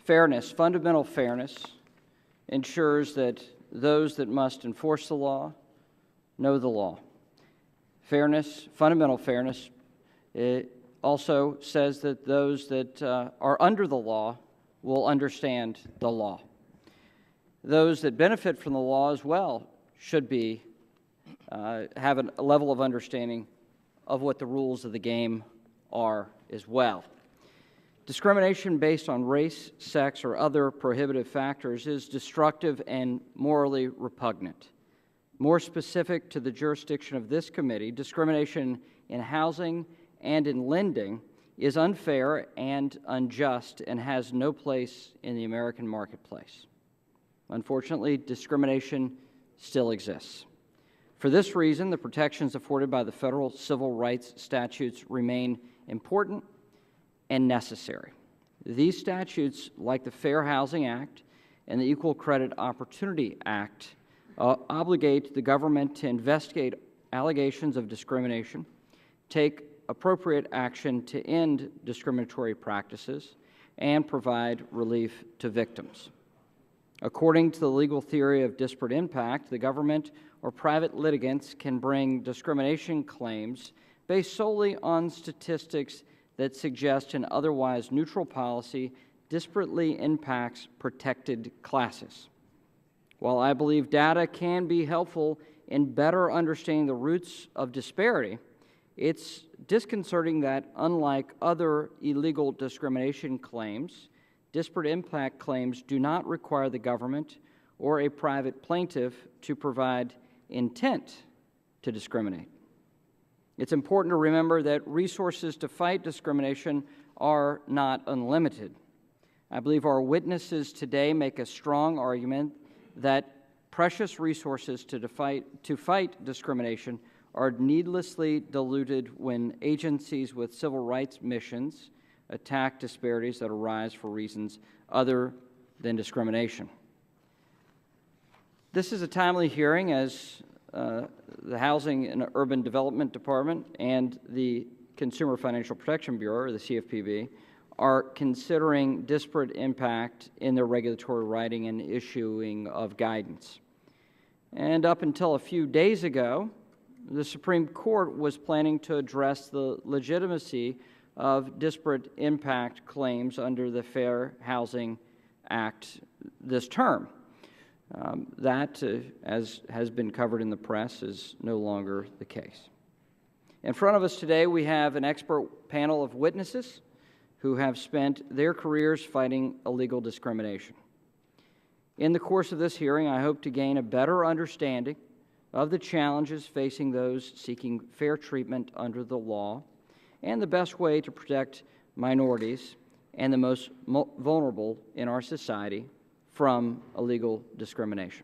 Fairness, fundamental fairness, ensures that those that must enforce the law know the law. Fairness, fundamental fairness, it also says that those that are under the law will understand the law. Those that benefit from the law as well should have a level of understanding of what the rules of the game are as well. Discrimination based on race, sex, or other prohibitive factors is destructive and morally repugnant. More specific to the jurisdiction of this committee, discrimination in housing and in lending is unfair and unjust and has no place in the American marketplace. Unfortunately, discrimination still exists. For this reason, the protections afforded by the federal civil rights statutes remain important and necessary. These statutes, like the Fair Housing Act and the Equal Credit Opportunity Act, obligate the government to investigate allegations of discrimination, take appropriate action to end discriminatory practices, and provide relief to victims. According to the legal theory of disparate impact, the government or private litigants can bring discrimination claims based solely on statistics that suggest an otherwise neutral policy disparately impacts protected classes. While I believe data can be helpful in better understanding the roots of disparity, it's disconcerting that, unlike other illegal discrimination claims, disparate impact claims do not require the government or a private plaintiff to provide intent to discriminate. It's important to remember that resources to fight discrimination are not unlimited. I believe our witnesses today make a strong argument that precious resources to fight discrimination are needlessly diluted when agencies with civil rights missions attack disparities that arise for reasons other than discrimination. This is a timely hearing as the Housing and Urban Development Department and the Consumer Financial Protection Bureau, or the CFPB, are considering disparate impact in their regulatory writing and issuing of guidance. And up until a few days ago, the Supreme Court was planning to address the legitimacy of disparate impact claims under the Fair Housing Act this term. That, as has been covered in the press, is no longer the case. In front of us today, we have an expert panel of witnesses who have spent their careers fighting illegal discrimination. In the course of this hearing, I hope to gain a better understanding of the challenges facing those seeking fair treatment under the law and the best way to protect minorities and the most vulnerable in our society from illegal discrimination.